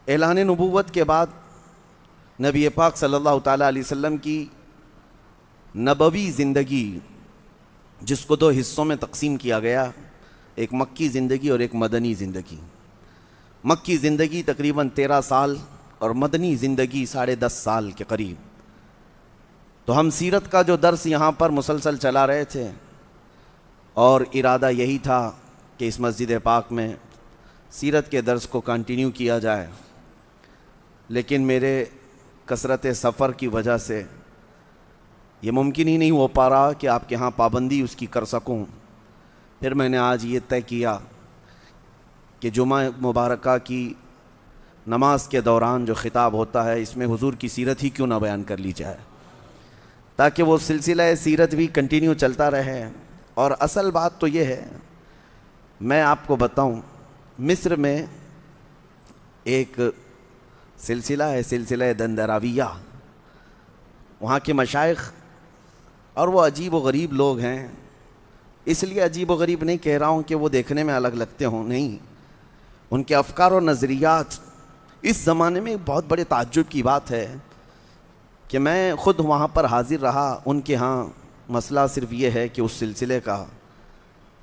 اعلان نبوت کے بعد نبی پاک صلی اللہ تعالیٰ علیہ وسلم کی نبوی زندگی، جس کو دو حصوں میں تقسیم کیا گیا، ایک مکی زندگی اور ایک مدنی زندگی۔ مکی زندگی تقریباً 13 سال اور مدنی زندگی 10.5 سال کے قریب۔ تو ہم سیرت کا جو درس یہاں پر مسلسل چلا رہے تھے، اور ارادہ یہی تھا کہ اس مسجد پاک میں سیرت کے درس کو کنٹینیو کیا جائے، لیکن میرے کثرت سفر کی وجہ سے یہ ممکن ہی نہیں ہو پا رہا کہ آپ کے ہاں پابندی اس کی کر سکوں۔ پھر میں نے آج یہ طے کیا کہ جمعہ مبارکہ کی نماز کے دوران جو خطاب ہوتا ہے، اس میں حضور کی سیرت ہی کیوں نہ بیان کر لی جائے، تاکہ وہ سلسلہ سیرت بھی کنٹینیو چلتا رہے۔ اور اصل بات تو یہ ہے، میں آپ کو بتاؤں، مصر میں ایک سلسلہ ہے، سلسلہ دندراویہ، وہاں کے مشائخ، اور وہ عجیب و غریب لوگ ہیں۔ اس لیے عجیب و غریب نہیں کہہ رہا ہوں کہ وہ دیکھنے میں الگ لگتے ہوں، نہیں، ان کے افکار و نظریات اس زمانے میں بہت بڑے تعجب کی بات ہے کہ میں خود وہاں پر حاضر رہا۔ ان کے ہاں مسئلہ صرف یہ ہے کہ اس سلسلے کا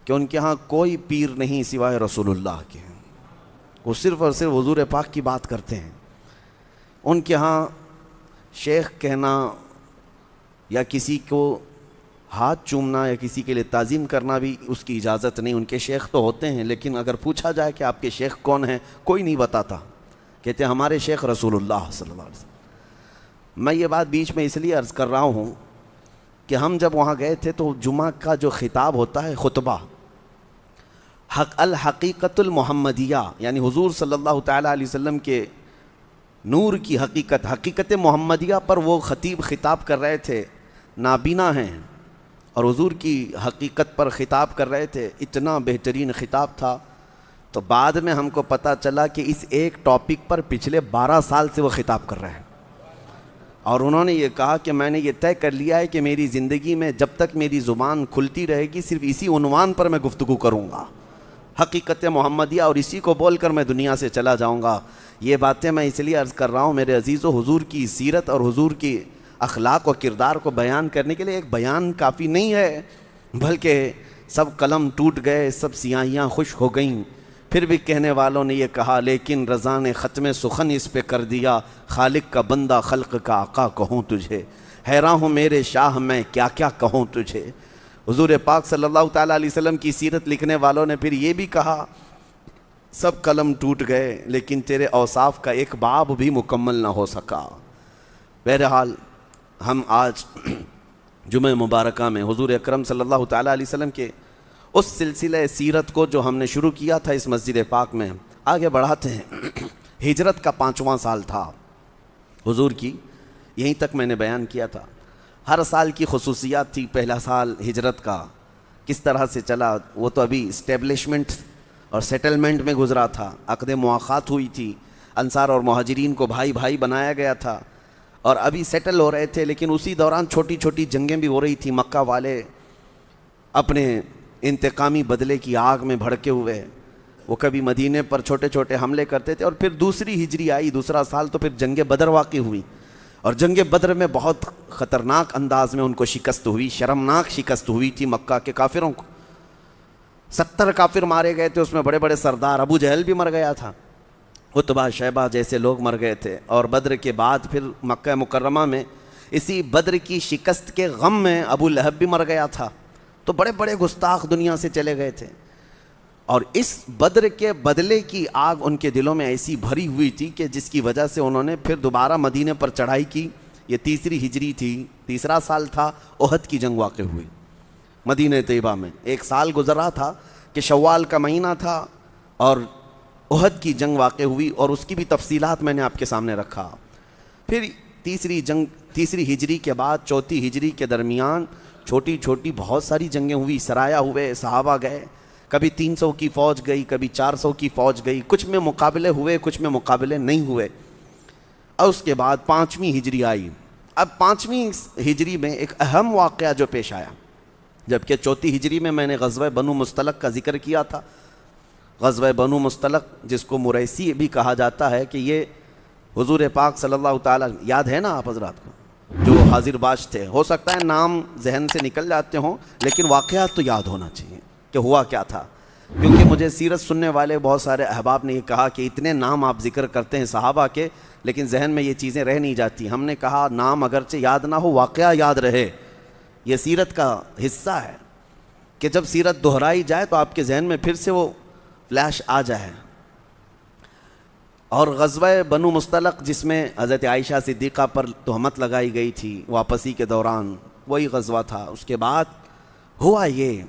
کہ ان کے ہاں کوئی پیر نہیں سوائے رسول اللہ کے، وہ صرف اور صرف حضور پاک کی بات کرتے ہیں۔ ان کے ہاں شیخ کہنا یا کسی کو ہاتھ چومنا یا کسی کے لیے تعظیم کرنا بھی اس کی اجازت نہیں۔ ان کے شیخ تو ہوتے ہیں، لیکن اگر پوچھا جائے کہ آپ کے شیخ کون ہیں، کوئی نہیں بتاتا، کہتے ہیں ہمارے شیخ رسول اللہ صلی اللہ علیہ وسلم۔ میں یہ بات بیچ میں اس لیے عرض کر رہا ہوں کہ ہم جب وہاں گئے تھے تو جمعہ کا جو خطاب ہوتا ہے، خطبہ، الحقیقت المحمدیہ، یعنی حضور صلی اللہ تعالیٰ علیہ وسلم کے نور کی حقیقت، حقیقت محمدیہ پر وہ خطیب خطاب کر رہے تھے۔ نابینا ہیں اور حضور کی حقیقت پر خطاب کر رہے تھے، اتنا بہترین خطاب تھا۔ تو بعد میں ہم کو پتہ چلا کہ اس ایک ٹاپک پر پچھلے 12 سال سے وہ خطاب کر رہے ہیں، اور انہوں نے یہ کہا کہ میں نے یہ طے کر لیا ہے کہ میری زندگی میں جب تک میری زبان کھلتی رہے گی، صرف اسی عنوان پر میں گفتگو کروں گا، حقیقت محمدیہ، اور اسی کو بول کر میں دنیا سے چلا جاؤں گا۔ یہ باتیں میں اس لیے عرض کر رہا ہوں میرے عزیزو، حضور کی سیرت اور حضور کی اخلاق و کردار کو بیان کرنے کے لیے ایک بیان کافی نہیں ہے، بلکہ سب قلم ٹوٹ گئے، سب سیاہیاں خشک ہو گئیں۔ پھر بھی کہنے والوں نے یہ کہا، لیکن رضا نے ختم سخن اس پہ کر دیا، خالق کا بندہ خلق کا آقا کہوں تجھے، حیران ہوں میرے شاہ میں کیا کیا کہوں تجھے۔ حضور پاک صلی اللہ تعالیٰ علیہ وسلم کی سیرت لکھنے والوں نے پھر یہ بھی کہا، سب قلم ٹوٹ گئے لیکن تیرے اوصاف کا ایک باب بھی مکمل نہ ہو سکا۔ بہرحال ہم آج جمعہ مبارکہ میں حضور اکرم صلی اللہ تعالیٰ علیہ وسلم کے اس سلسلہ سیرت کو جو ہم نے شروع کیا تھا اس مسجد پاک میں، آگے بڑھاتے ہیں۔ ہجرت کا 5واں سال تھا حضور کی، یہیں تک میں نے بیان کیا تھا۔ ہر سال کی خصوصیات تھی۔ پہلا سال ہجرت کا کس طرح سے چلا، وہ تو ابھی اسٹیبلشمنٹ اور سیٹلمنٹ میں گزرا تھا، عقد مواخات ہوئی تھی، انصار اور مہاجرین کو بھائی بھائی بنایا گیا تھا، اور ابھی سیٹل ہو رہے تھے، لیکن اسی دوران چھوٹی چھوٹی جنگیں بھی ہو رہی تھیں۔ مکہ والے اپنے انتقامی بدلے کی آگ میں بھڑکے ہوئے، وہ کبھی مدینے پر چھوٹے چھوٹے حملے کرتے تھے، اور پھر دوسری ہجری آئی، دوسرا سال، تو پھر جنگ بدر واقع ہوئی، اور جنگ بدر میں بہت خطرناک انداز میں ان کو شکست ہوئی، شرمناک شکست ہوئی تھی مکہ کے کافروں کو۔ 70 کافر مارے گئے تھے، اس میں بڑے بڑے سردار، ابو جہل بھی مر گیا تھا، عتبہ شیبہ جیسے لوگ مر گئے تھے۔ اور بدر کے بعد پھر مکہ مکرمہ میں اسی بدر کی شکست کے غم میں ابو لہب بھی مر گیا تھا۔ تو بڑے بڑے گستاخ دنیا سے چلے گئے تھے، اور اس بدر کے بدلے کی آگ ان کے دلوں میں ایسی بھری ہوئی تھی کہ جس کی وجہ سے انہوں نے پھر دوبارہ مدینے پر چڑھائی کی۔ یہ تیسری ہجری تھی، تیسرا سال تھا، احد کی جنگ واقع ہوئی مدینہ طیبہ میں۔ ایک سال گزرا تھا کہ شوال کا مہینہ تھا اور احد کی جنگ واقع ہوئی، اور اس کی بھی تفصیلات میں نے آپ کے سامنے رکھا۔ پھر تیسری ہجری کے بعد چوتھی ہجری کے درمیان چھوٹی چھوٹی بہت ساری جنگیں ہوئی، سرایا ہوئے، صحابہ گئے، کبھی 300 کی فوج گئی، کبھی 400 کی فوج گئی، کچھ میں مقابلے ہوئے، کچھ میں مقابلے نہیں ہوئے۔ اور اس کے بعد 5ویں ہجری آئی۔ اب 5ویں ہجری میں ایک اہم واقعہ جو پیش آیا، جبکہ چوتھی ہجری میں نے غزوہ بنو مستلق کا ذکر کیا تھا، غزوہ بنو مستلق جس کو مریسی بھی کہا جاتا ہے کہ یہ حضور پاک صلی اللہ تعالیٰ، یاد ہے نا آپ حضرات کو جو حاضر باش تھے؟ ہو سکتا ہے نام ذہن سے نکل جاتے ہوں لیکن واقعات تو یاد ہونا چاہیے کہ ہوا کیا تھا، کیونکہ مجھے سیرت سننے والے بہت سارے احباب نے یہ کہا کہ اتنے نام آپ ذکر کرتے ہیں صحابہ کے لیکن ذہن میں یہ چیزیں رہ نہیں جاتی۔ ہم نے کہا نام اگرچہ یاد نہ ہو، واقعہ یاد رہے، یہ سیرت کا حصہ ہے کہ جب سیرت دہرائی جائے تو آپ کے ذہن میں پھر سے وہ فلیش آ جائے۔ اور غزوہ بنو مستلق جس میں حضرت عائشہ صدیقہ پر تہمت لگائی گئی تھی واپسی کے دوران، وہی غزوہ تھا۔ اس کے بعد ہوا یہ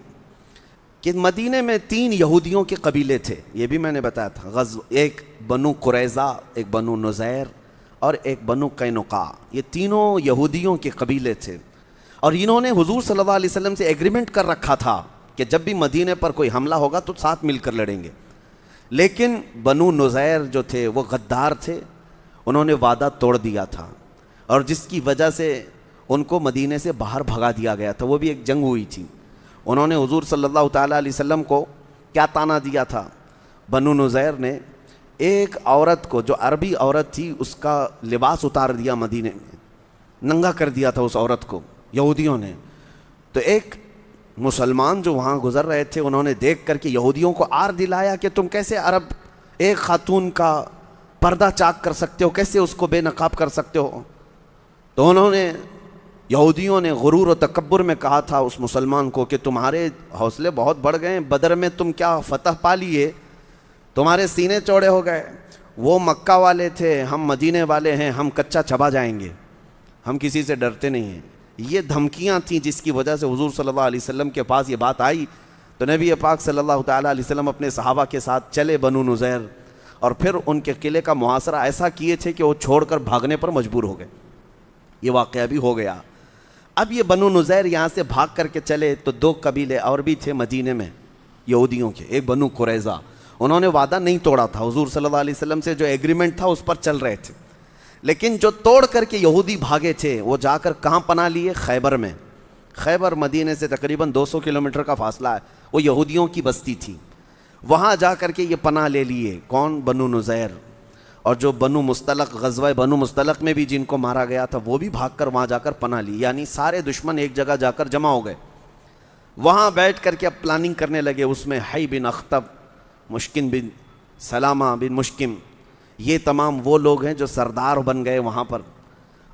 کہ مدینے میں 3 یہودیوں کے قبیلے تھے، یہ بھی میں نے بتایا تھا، ایک بنو قریظہ، ایک بنو نذیر اور ایک بنو قینقاع، یہ تینوں یہودیوں کے قبیلے تھے۔ اور انہوں نے حضور صلی اللہ علیہ وسلم سے ایگریمنٹ کر رکھا تھا کہ جب بھی مدینے پر کوئی حملہ ہوگا تو ساتھ مل کر لڑیں گے، لیکن بنو نذیر جو تھے وہ غدار تھے، انہوں نے وعدہ توڑ دیا تھا اور جس کی وجہ سے ان کو مدینے سے باہر بھگا دیا گیا تھا۔ وہ بھی ایک جنگ ہوئی تھی۔ انہوں نے حضور صلی اللہ تعالیٰ علیہ وسلم کو کیا طعنہ دیا تھا؟ بنو نذیر نے ایک عورت کو، جو عربی عورت تھی، اس کا لباس اتار دیا، مدینے میں ننگا کر دیا تھا اس عورت کو یہودیوں نے۔ تو ایک مسلمان جو وہاں گزر رہے تھے انہوں نے دیکھ کر کے یہودیوں کو آر دلایا کہ تم کیسے عرب ایک خاتون کا پردہ چاک کر سکتے ہو، کیسے اس کو بے نقاب کر سکتے ہو؟ تو انہوں نے، یہودیوں نے غرور و تکبر میں کہا تھا اس مسلمان کو کہ تمہارے حوصلے بہت بڑھ گئے، بدر میں تم کیا فتح پا لیے، تمہارے سینے چوڑے ہو گئے، وہ مکہ والے تھے، ہم مدینے والے ہیں، ہم کچا چبا جائیں گے، ہم کسی سے ڈرتے نہیں ہیں۔ یہ دھمکیاں تھیں جس کی وجہ سے حضور صلی اللہ علیہ وسلم کے پاس یہ بات آئی تو نبی پاک صلی اللہ تعالیٰ علیہ وسلم اپنے صحابہ کے ساتھ چلے بنو نذیر، اور پھر ان کے قلعے کا محاصرہ ایسا کیے تھے کہ وہ چھوڑ کر بھاگنے پر مجبور ہو گئے۔ یہ واقعہ بھی ہو گیا۔ اب یہ بنو نذیر یہاں سے بھاگ کر کے چلے تو 2 قبیلے اور بھی تھے مدینے میں یہودیوں کے، ایک بنو قریظہ، انہوں نے وعدہ نہیں توڑا تھا، حضور صلی اللہ علیہ وسلم سے جو ایگریمنٹ تھا اس پر چل رہے تھے، لیکن جو توڑ کر کے یہودی بھاگے تھے وہ جا کر کہاں پناہ لیے؟ خیبر میں۔ خیبر مدینے سے تقریباً 200 کلومیٹر کا فاصلہ ہے، وہ یہودیوں کی بستی تھی، وہاں جا کر کے یہ پناہ لے لیے۔ کون؟ بنو نذیر۔ اور جو بنو مستلق، غزوہ بنو مستلق میں بھی جن کو مارا گیا تھا وہ بھی بھاگ کر وہاں جا کر پناہ لی، یعنی سارے دشمن ایک جگہ جا کر جمع ہو گئے، وہاں بیٹھ کر کے اب پلاننگ کرنے لگے۔ اس میں حی بن اخطب، مشکن بن سلامہ بن مشکم، یہ تمام وہ لوگ ہیں جو سردار بن گئے وہاں پر،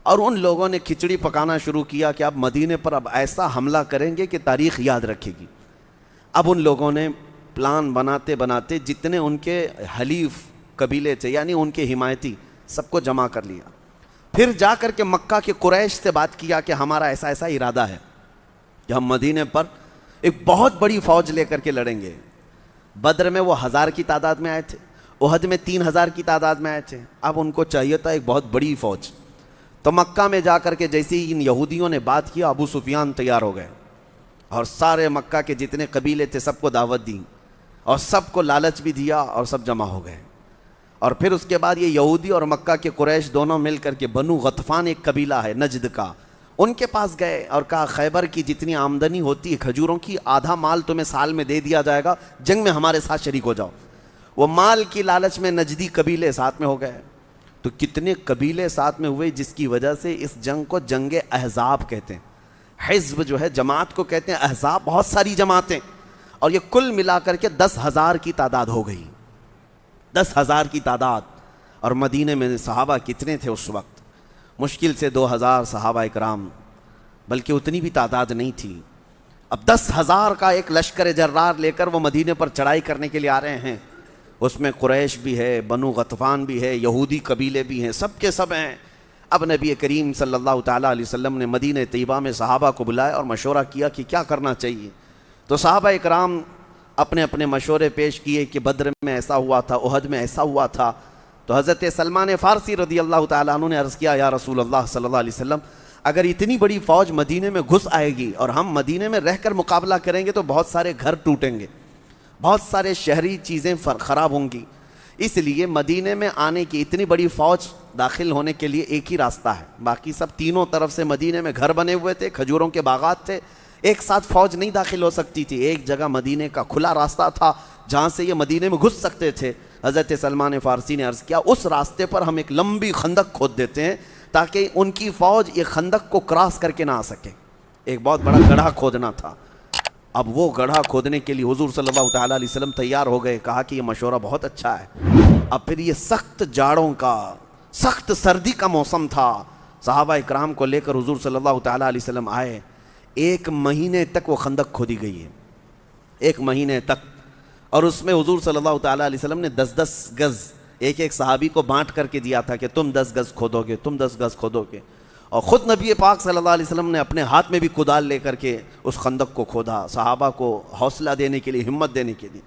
اور ان لوگوں نے کھچڑی پکانا شروع کیا کہ اب مدینے پر اب ایسا حملہ کریں گے کہ تاریخ یاد رکھے گی۔ اب ان لوگوں نے پلان بناتے بناتے جتنے ان کے حلیف قبیلے تھے، یعنی ان کے حمایتی، سب کو جمع کر لیا، پھر جا کر کے مکہ کے قریش سے بات کیا کہ ہمارا ایسا ایسا ارادہ ہے کہ ہم مدینے پر ایک بہت بڑی فوج لے کر کے لڑیں گے۔ بدر میں وہ 1000 کی تعداد میں آئے تھے، احد میں 3000 کی تعداد میں آئے تھے، اب ان کو چاہیے تھا ایک بہت بڑی فوج۔ تو مکہ میں جا کر کے جیسے ہی ان یہودیوں نے بات کیا، ابو سفیان تیار ہو گئے اور سارے مکہ کے جتنے قبیلے تھے سب کو دعوت دی اور سب کو لالچ بھی دیا اور سب جمع ہو گئے۔ اور پھر اس کے بعد یہ یہودی اور مکہ کے قریش دونوں مل کر کے بنو غطفان ایک قبیلہ ہے نجد کا، ان کے پاس گئے اور کہا خیبر کی جتنی آمدنی ہوتی ہے کھجوروں کی، آدھا مال تمہیں سال میں دے دیا جائے گا، جنگ میں ہمارے ساتھ شریک ہو جاؤ۔ وہ مال کی لالچ میں نجدی قبیلے ساتھ میں ہو گئے۔ تو کتنے قبیلے ساتھ میں ہوئے جس کی وجہ سے اس جنگ کو جنگ احزاب کہتے ہیں۔ حزب جو ہے جماعت کو کہتے ہیں، احزاب بہت ساری جماعتیں، اور یہ کل ملا کر کے 10,000 کی تعداد ہو گئی، 10,000 کی تعداد۔ اور مدینے میں صحابہ کتنے تھے اس وقت؟ مشکل سے 2,000 صحابہ اکرام، بلکہ اتنی بھی تعداد نہیں تھی۔ اب 10,000 کا ایک لشکر جرار لے کر وہ مدینے پر چڑھائی کرنے کے لیے آ رہے ہیں، اس میں قریش بھی ہے، بنو غطفان بھی ہے، یہودی قبیلے بھی ہیں، سب کے سب ہیں۔ اب نبی کریم صلی اللہ تعالیٰ علیہ وسلم نے مدینہ طیبہ میں صحابہ کو بلایا اور مشورہ کیا کہ کیا کرنا چاہیے۔ تو صحابہ اکرام اپنے اپنے مشورے پیش کیے کہ بدر میں ایسا ہوا تھا، احد میں ایسا ہوا تھا۔ تو حضرت سلمان فارسی رضی اللہ تعالیٰ عنہ نے عرض کیا، یا رسول اللہ صلی اللہ علیہ وسلم، اگر اتنی بڑی فوج مدینے میں گھس آئے گی اور ہم مدینے میں رہ کر مقابلہ کریں گے تو بہت سارے گھر ٹوٹیں گے، بہت سارے شہری چیزیں خراب ہوں گی، اس لیے مدینے میں آنے کی اتنی بڑی فوج داخل ہونے کے لیے ایک ہی راستہ ہے، باقی سب تینوں طرف سے مدینے میں گھر بنے ہوئے تھے، کھجوروں کے باغات تھے، ایک ساتھ فوج نہیں داخل ہو سکتی تھی، ایک جگہ مدینے کا کھلا راستہ تھا جہاں سے یہ مدینے میں گھس سکتے تھے۔ حضرت سلمان فارسی نے عرض کیا اس راستے پر ہم ایک لمبی خندق کھود دیتے ہیں تاکہ ان کی فوج یہ خندق کو کراس کر کے نہ آ سکے۔ ایک بہت بڑا گڑھا کھودنا تھا۔ اب وہ گڑھا کھودنے کے لیے حضور صلی اللہ تعالیٰ علیہ وسلم تیار ہو گئے، کہا کہ یہ مشورہ بہت اچھا ہے۔ اب پھر یہ سخت جاڑوں کا، سخت سردی کا موسم تھا، صحابہ اکرام کو لے کر حضور صلی اللہ تعالیٰ علیہ وسلم آئے۔ 1 مہینے تک وہ خندق کھودی گئی ہے، 1 مہینے تک، اور اس میں حضور صلی اللہ تعالیٰ علیہ وسلم نے 10-10 گز ایک صحابی کو بانٹ کر کے دیا تھا کہ تم 10 گز کھودو گے، تم 10 گز کھودو گے، اور خود نبی پاک صلی اللہ علیہ وسلم نے اپنے ہاتھ میں بھی کدال لے کر کے اس خندق کو کھودا، صحابہ کو حوصلہ دینے کے لیے، ہمت دینے کے لیے۔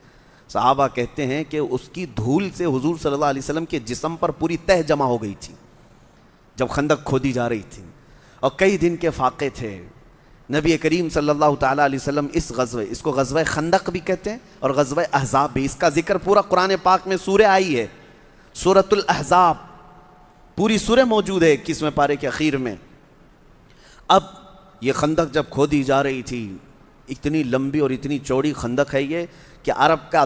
صحابہ کہتے ہیں کہ اس کی دھول سے حضور صلی اللہ علیہ وسلم کے جسم پر پوری تہ جمع ہو گئی تھی جب خندق کھودی جا رہی تھی، اور کئی دن کے فاقے تھے۔ نبی کریم صلی اللہ تعالیٰ علیہ وسلم اس غزوے، اس کو غزوہ خندق بھی کہتے ہیں اور غزوہ احزاب بھی، اس کا ذکر پورا قرآن پاک میں سورہ آئی ہے، سورۃ الاحزاب، پوری سورہ موجود ہے 21ویں پارے کے اخیر میں۔ اب یہ خندق جب کھودی جا رہی تھی، اتنی لمبی اور اتنی چوڑی خندق ہے یہ کہ عرب کا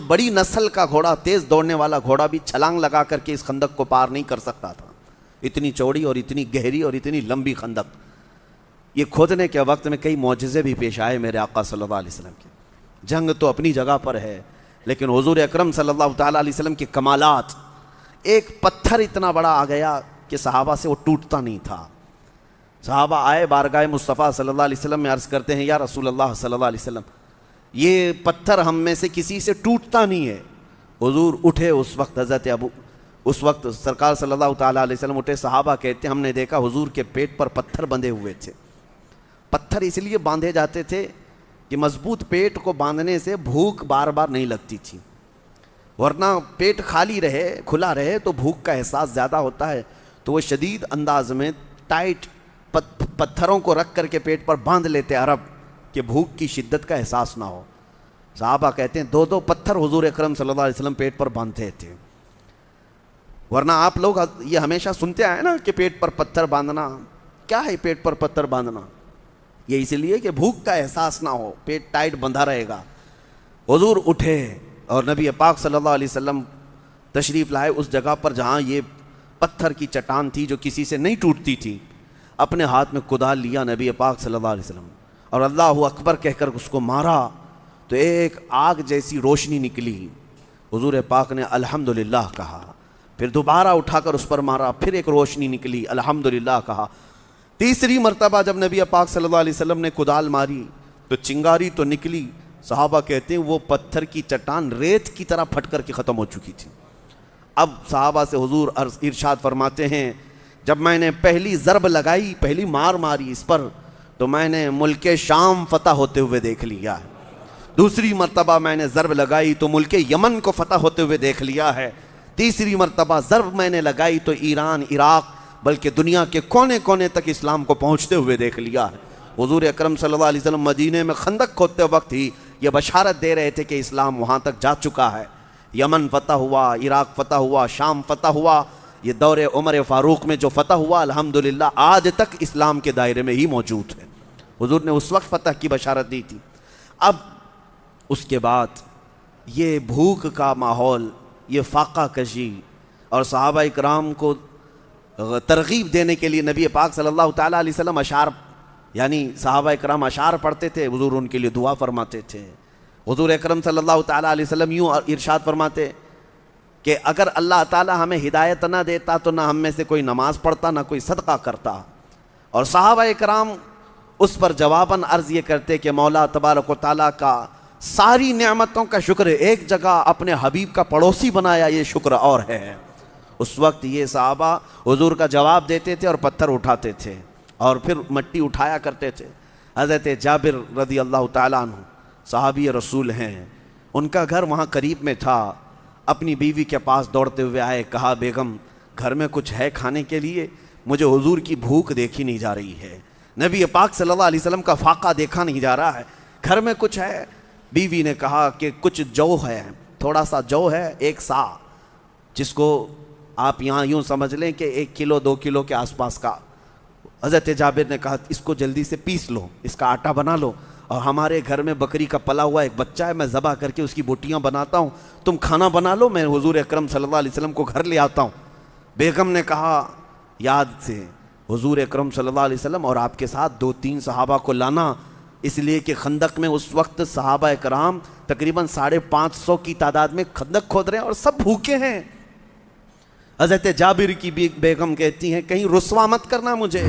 بڑی نسل کا گھوڑا، تیز دوڑنے والا گھوڑا بھی چھلانگ لگا کر کے اس خندق کو پار نہیں کر سکتا تھا، اتنی چوڑی اور اتنی گہری اور اتنی لمبی خندق۔ یہ کھودنے کے وقت میں کئی معجزے بھی پیش آئے میرے آقا صلی اللہ علیہ وسلم کے۔ جنگ تو اپنی جگہ پر ہے، لیکن حضور اکرم صلی اللہ تعالیٰ علیہ وسلم کے کمالات، ایک پتھر اتنا بڑا آ گیا کہ صحابہ سے وہ ٹوٹتا نہیں تھا۔ صحابہ آئے بارگاہ مصطفیٰ صلی اللہ علیہ وسلم میں، عرض کرتے ہیں یا رسول اللہ صلی اللہ علیہ وسلم، یہ پتھر ہم میں سے کسی سے ٹوٹتا نہیں ہے۔ حضور اٹھے، اس وقت سرکار صلی اللہ تعالیٰ علیہ وسلم اٹھے، صحابہ کہتے ہیں ہم نے دیکھا حضور کے پیٹ پر پتھر بندھے ہوئے تھے۔ پتھر اس لیے باندھے جاتے تھے کہ مضبوط پیٹ کو باندھنے سے بھوک بار بار نہیں لگتی تھی، ورنہ پیٹ خالی رہے، کھلا رہے تو بھوک کا احساس زیادہ ہوتا ہے، تو وہ شدید انداز میں ٹائٹ پتھروں کو رکھ کر کے پیٹ پر باندھ لیتے عرب کہ بھوک کی شدت کا احساس نہ ہو۔ صحابہ کہتے ہیں 2 پتھر حضور اکرم صلی اللہ علیہ وسلم پیٹ پر باندھتے تھے، ورنہ آپ لوگ یہ ہمیشہ سنتے آئے نا کہ پیٹ پر پتھر باندھنا، کیا ہے پیٹ پر پتھر باندھنا؟ یہ اس لیے کہ بھوک کا احساس نہ ہو، پیٹ ٹائٹ بندھا رہے گا۔ حضور اٹھے اور نبی پاک صلی اللہ علیہ وسلم تشریف لائے اس جگہ پر جہاں یہ پتھر کی چٹان تھی جو کسی سے نہیں ٹوٹتی تھی۔ اپنے ہاتھ میں کدال لیا نبی پاک صلی اللہ علیہ وسلم اور اللہ اکبر کہہ کر اس کو مارا تو ایک آگ جیسی روشنی نکلی۔ حضور پاک نے الحمدللہ کہا، پھر دوبارہ اٹھا کر اس پر مارا، پھر ایک روشنی نکلی، الحمدللہ کہا۔ تیسری مرتبہ جب نبی پاک صلی اللہ علیہ وسلم نے کدال ماری تو چنگاری تو نکلی، صحابہ کہتے ہیں وہ پتھر کی چٹان ریت کی طرح پھٹ کر کے ختم ہو چکی تھی۔ اب صحابہ سے حضور ارشاد فرماتے ہیں جب میں نے پہلی ضرب لگائی، پہلی مار ماری اس پر، تو میں نے ملک شام فتح ہوتے ہوئے دیکھ لیا ہے۔ دوسری مرتبہ میں نے ضرب لگائی تو ملک یمن کو فتح ہوتے ہوئے دیکھ لیا ہے۔ تیسری مرتبہ ضرب میں نے لگائی تو ایران، عراق، بلکہ دنیا کے کونے کونے تک اسلام کو پہنچتے ہوئے دیکھ لیا ہے۔ حضور اکرم صلی اللہ علیہ وسلم مدینے میں خندق کھودتے وقت ہی یہ بشارت دے رہے تھے کہ اسلام وہاں تک جا چکا ہے، یمن فتح ہوا، عراق فتح ہوا، شام فتح ہوا۔ یہ دور عمر فاروق میں جو فتح ہوا الحمدللہ آج تک اسلام کے دائرے میں ہی موجود ہے۔ حضور نے اس وقت فتح کی بشارت دی تھی۔ اب اس کے بعد یہ بھوک کا ماحول، یہ فاقہ کشی، اور صحابہ اکرام کو ترغیب دینے کے لیے نبی پاک صلی اللہ تعالیٰ علیہ وسلم اشعار، یعنی صحابہ اکرام اشعار پڑھتے تھے، حضور ان کے لیے دعا فرماتے تھے۔ حضور اکرم صلی اللہ تعالیٰ علیہ وسلم یوں ارشاد فرماتے کہ اگر اللہ تعالیٰ ہمیں ہدایت نہ دیتا تو نہ ہم میں سے کوئی نماز پڑھتا، نہ کوئی صدقہ کرتا۔ اور صحابہ اکرام اس پر جواباً عرض یہ کرتے کہ مولا تبارک و تعالیٰ کا ساری نعمتوں کا شکر ہے، ایک جگہ اپنے حبیب کا پڑوسی بنایا، یہ شکر اور ہے۔ اس وقت یہ صحابہ حضور کا جواب دیتے تھے اور پتھر اٹھاتے تھے اور پھر مٹی اٹھایا کرتے تھے۔ حضرت جابر رضی اللہ تعالیٰ عنہ صحابی رسول ہیں، ان کا گھر وہاں قریب میں تھا، اپنی بیوی کے پاس دوڑتے ہوئے آئے، کہا بیگم گھر میں کچھ ہے کھانے کے لیے؟ مجھے حضور کی بھوک دیکھی نہیں جا رہی ہے، نبی پاک صلی اللہ علیہ وسلم کا فاقہ دیکھا نہیں جا رہا ہے، گھر میں کچھ ہے؟ بیوی نے کہا کہ کچھ جو ہے، تھوڑا سا جو ہے، 1 سا، جس کو آپ یہاں یوں سمجھ لیں کہ 1 کلو 2 کلو کے آس پاس کا حضرت جابر نے کہا اس کو جلدی سے پیس لو، اس کا آٹا بنا لو، اور ہمارے گھر میں بکری کا پلا ہوا ایک بچہ ہے، میں ذبح کر کے اس کی بوٹیاں بناتا ہوں، تم کھانا بنا لو، میں حضور اکرم صلی اللہ علیہ وسلم کو گھر لے آتا ہوں۔ بیگم نے کہا یاد سے حضور اکرم صلی اللہ علیہ وسلم اور آپ کے ساتھ 2-3 صحابہ کو لانا، اس لیے کہ خندق میں اس وقت صحابہ اکرام تقریباً 550 کی تعداد میں خندق کھود رہے ہیں اور سب بھوکے ہیں۔ حضرت جابر کی بیگم کہتی ہیں کہیں رسوا مت کرنا مجھے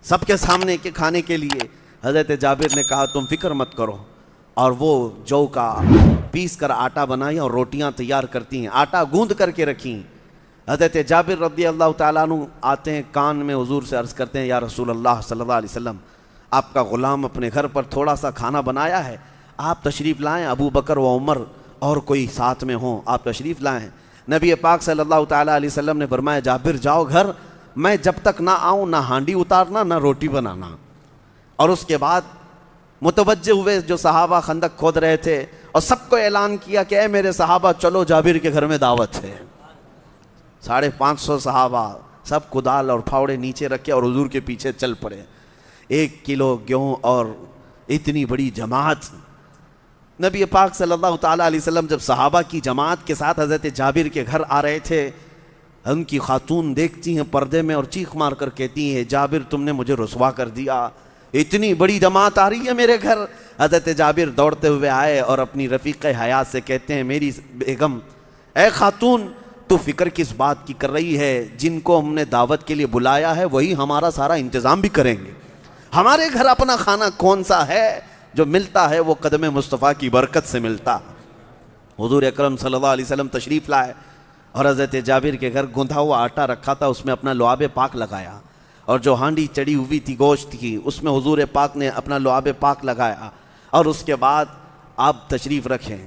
سب کے سامنے کے کھانے کے لیے۔ حضرت جابر نے کہا تم فکر مت کرو، اور وہ جو کا پیس کر آٹا بنائی اور روٹیاں تیار کرتی ہیں، آٹا گوندھ کر کے رکھیں۔ حضرت جابر رضی اللہ تعالیٰ عنہ آتے ہیں، کان میں حضور سے عرض کرتے ہیں یا رسول اللہ صلی اللہ علیہ وسلم، آپ کا غلام اپنے گھر پر تھوڑا سا کھانا بنایا ہے، آپ تشریف لائیں، ابو بکر و عمر اور کوئی ساتھ میں ہوں، آپ تشریف لائیں۔ نبی پاک صلی اللہ تعالیٰ علیہ وسلم نے فرمایا جابر جاؤ گھر، میں جب تک نہ آؤں نہ ہانڈی اتارنا نہ روٹی بنانا۔ اور اس کے بعد متوجہ ہوئے جو صحابہ خندق کھود رہے تھے اور سب کو اعلان کیا کہ اے میرے صحابہ چلو جابر کے گھر میں دعوت ہے۔ 550 صحابہ سب کدال اور پھاوڑے نیچے رکھے اور حضور کے پیچھے چل پڑے۔ 1 کلو گیہوں اور اتنی بڑی جماعت۔ نبی پاک صلی اللہ تعالیٰ علیہ وسلم جب صحابہ کی جماعت کے ساتھ حضرت جابر کے گھر آ رہے تھے، ان کی خاتون دیکھتی ہیں پردے میں اور چیخ مار کر کہتی ہیں جابر تم نے مجھے رسوا کر دیا، اتنی بڑی جماعت آ رہی ہے میرے گھر۔ حضرت جابر دوڑتے ہوئے آئے اور اپنی رفیق حیات سے کہتے ہیں میری بیگم، اے خاتون تو فکر کس بات کی کر رہی ہے، جن کو ہم نے دعوت کے لیے بلایا ہے وہی ہمارا سارا انتظام بھی کریں گے، ہمارے گھر اپنا کھانا کون سا ہے، جو ملتا ہے وہ قدم مصطفیٰ کی برکت سے ملتا۔ حضور اکرم صلی اللہ علیہ وسلم تشریف لائے اور حضرت جابر کے گھر گندھا ہوا آٹا رکھا تھا، اس میں اپنا لعاب پاک لگایا، اور جو ہانڈی چڑی ہوئی تھی گوشت کی اس میں حضور پاک نے اپنا لعاب پاک لگایا، اور اس کے بعد آپ تشریف رکھیں۔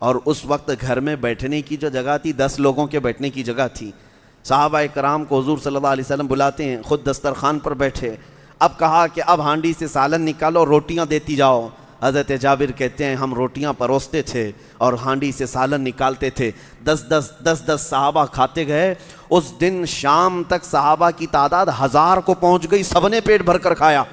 اور اس وقت گھر میں بیٹھنے کی جو جگہ تھی 10 لوگوں کے بیٹھنے کی جگہ تھی۔ صحابہ کرام کو حضور صلی اللہ علیہ وسلم بلاتے ہیں، خود دسترخوان پر بیٹھے۔ اب کہا کہ اب ہانڈی سے سالن نکالو، روٹیاں دیتی جاؤ۔ حضرت جابر کہتے ہیں ہم روٹیاں پروستے تھے اور ہانڈی سے سالن نکالتے تھے، 10 صحابہ کھاتے گئے۔ اس دن شام تک صحابہ کی تعداد 1000 کو پہنچ گئی، سب نے پیٹ بھر کر کھایا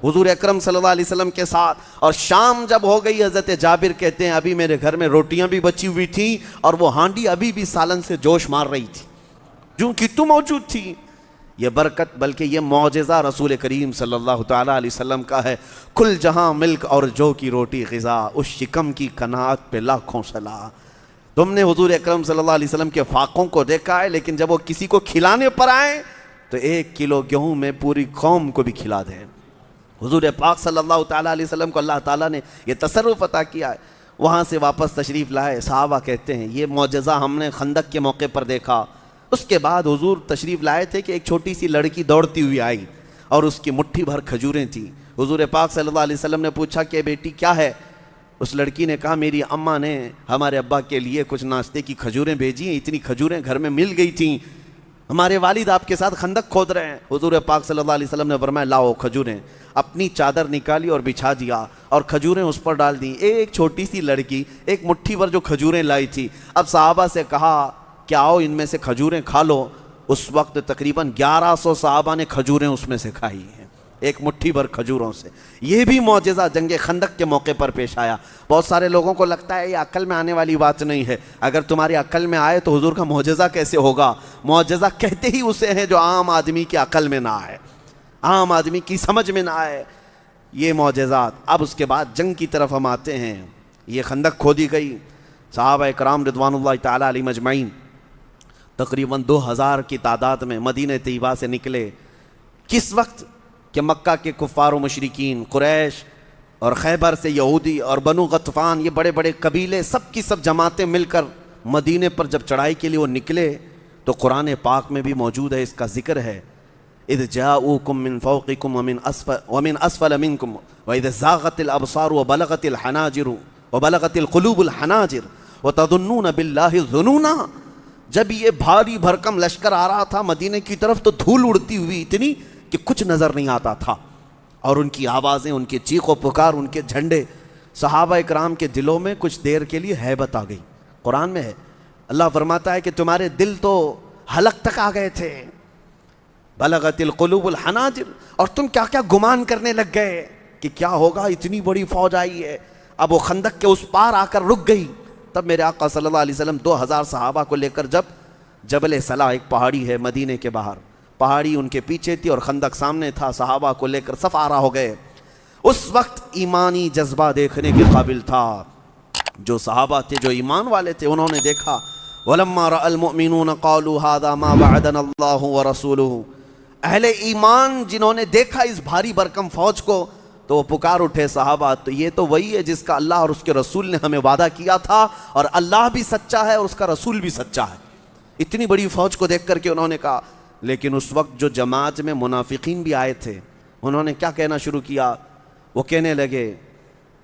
حضور اکرم صلی اللہ علیہ وسلم کے ساتھ۔ اور شام جب ہو گئی، حضرت جابر کہتے ہیں ابھی میرے گھر میں روٹیاں بھی بچی ہوئی تھیں اور وہ ہانڈی ابھی بھی سالن سے جوش مار رہی تھی، جو کہ تو موجود تھی۔ یہ برکت بلکہ یہ معجزہ رسول کریم صلی اللہ تعالیٰ علیہ وسلم کا ہے۔ کل جہاں ملک اور جو کی روٹی غذا، اس شکم کی قناعت پہ لاکھوں صلاح۔ تم نے حضور اکرم صلی اللہ علیہ وسلم کے فاقوں کو دیکھا ہے، لیکن جب وہ کسی کو کھلانے پر آئیں تو 1 کلو گیہوں میں پوری قوم کو بھی کھلا دیں۔ حضور پاک صلی اللہ تعالیٰ علیہ وسلم کو اللہ تعالیٰ نے یہ تصرف عطا کیا ہے۔ وہاں سے واپس تشریف لائے، صحابہ کہتے ہیں یہ معجزہ ہم نے خندق کے موقع پر دیکھا۔ اس کے بعد حضور تشریف لائے تھے کہ ایک چھوٹی سی لڑکی دوڑتی ہوئی آئی اور اس کی مٹھی بھر کھجوریں تھیں۔ حضور پاک صلی اللہ علیہ وسلم نے پوچھا کہ بیٹی کیا ہے؟ اس لڑکی نے کہا میری اماں نے ہمارے ابا کے لیے کچھ ناشتے کی کھجوریں بھیجی ہیں، اتنی کھجوریں گھر میں مل گئی تھیں، ہمارے والد آپ کے ساتھ خندق کھود رہے ہیں۔ حضور پاک صلی اللہ علیہ وسلم نے فرمایا لاؤ کھجوریں۔ اپنی چادر نکالی اور بچھا دیا اور کھجوریں اس پر ڈال دیں۔ ایک چھوٹی سی لڑکی ایک مٹھی بھر جو کھجوریں لائی تھی، اب صحابہ سے کہا کہ آؤ ان میں سے کھجوریں کھا لو۔ اس وقت تقریباً 1100 صحابہ نے کھجوریں اس میں سے کھائی ہیں، ایک مٹھی بھر کھجوروں سے۔ یہ بھی معجزہ جنگ خندق کے موقع پر پیش آیا۔ بہت سارے لوگوں کو لگتا ہے یہ عقل میں آنے والی بات نہیں ہے، اگر تمہاری عقل میں آئے تو حضور کا معجزہ کیسے ہوگا؟ معجزہ کہتے ہی اسے ہیں جو عام آدمی کی عقل میں نہ آئے، عام آدمی کی سمجھ میں نہ آئے، یہ معجزات۔ اب اس کے بعد جنگ کی طرف ہم آتے ہیں۔ یہ خندق کھودی گئی، صحابہ کرام رضوان اللہ تعالیٰ علیہم اجمعین تقریباً 2000 کی تعداد میں مدینہ طیبہ سے نکلے۔ کس وقت کہ مکہ کے کفار و مشرکین، قریش اور خیبر سے یہودی اور بنو غطفان، یہ بڑے بڑے قبیلے سب کی سب جماعتیں مل کر مدینے پر جب چڑھائی کے لیے وہ نکلے تو قرآن پاک میں بھی موجود ہے، اس کا ذکر ہے اذ جاؤکم من فوقکم ومن اسفل منکم واذ زاغت الابصار وبلغت القلوب الحناجر وتظنون باللہ الظنونا۔ جب یہ بھاری بھرکم لشکر آ رہا تھا مدینہ کی طرف تو دھول اڑتی ہوئی اتنی کہ کچھ نظر نہیں آتا تھا، اور ان کی آوازیں، ان کے چیخ و پکار، ان کے جھنڈے، صحابہ اکرام کے دلوں میں کچھ دیر کے لیے ہیبت آ گئی۔ قرآن میں ہے، اللہ فرماتا ہے کہ تمہارے دل تو حلق تک آ گئے تھے، بلغت القلوب الحناجر، اور تم کیا کیا گمان کرنے لگ گئے کہ کیا ہوگا، اتنی بڑی فوج آئی ہے. اب وہ خندق کے اس پار آ کر رک گئی. تب میرے آقا صلی اللہ علیہ وسلم 2000 صحابہ کو لے کر جب جبل صلاح، ایک پہاڑی ہے مدینے کے باہر، پہاڑی ان کے پیچھے تھی اور خندق سامنے تھا، صحابہ کو لے کر صف آرا ہو گئے. اس وقت ایمانی جذبہ دیکھنے کے قابل تھا. جو صحابہ تھے، جو ایمان والے تھے، انہوں نے دیکھا. وَلَمَّا رَأَى الْمُؤْمِنُونَ قَالُوا هَذَا مَا وَعَدَنَا اللَّهُ وَرَسُولُهُ، اہل ایمان جنہوں نے دیکھا اس بھاری بھرکم فوج کو تو وہ پکار اٹھے صحابہ، تو یہ تو وہی ہے جس کا اللہ اور اس کے رسول نے ہمیں وعدہ کیا تھا، اور اللہ بھی سچا ہے اور اس کا رسول بھی سچا ہے. اتنی بڑی فوج کو دیکھ کر کے انہوں نے کہا. لیکن اس وقت جو جماعت میں منافقین بھی آئے تھے، انہوں نے کیا کہنا شروع کیا؟ وہ کہنے لگے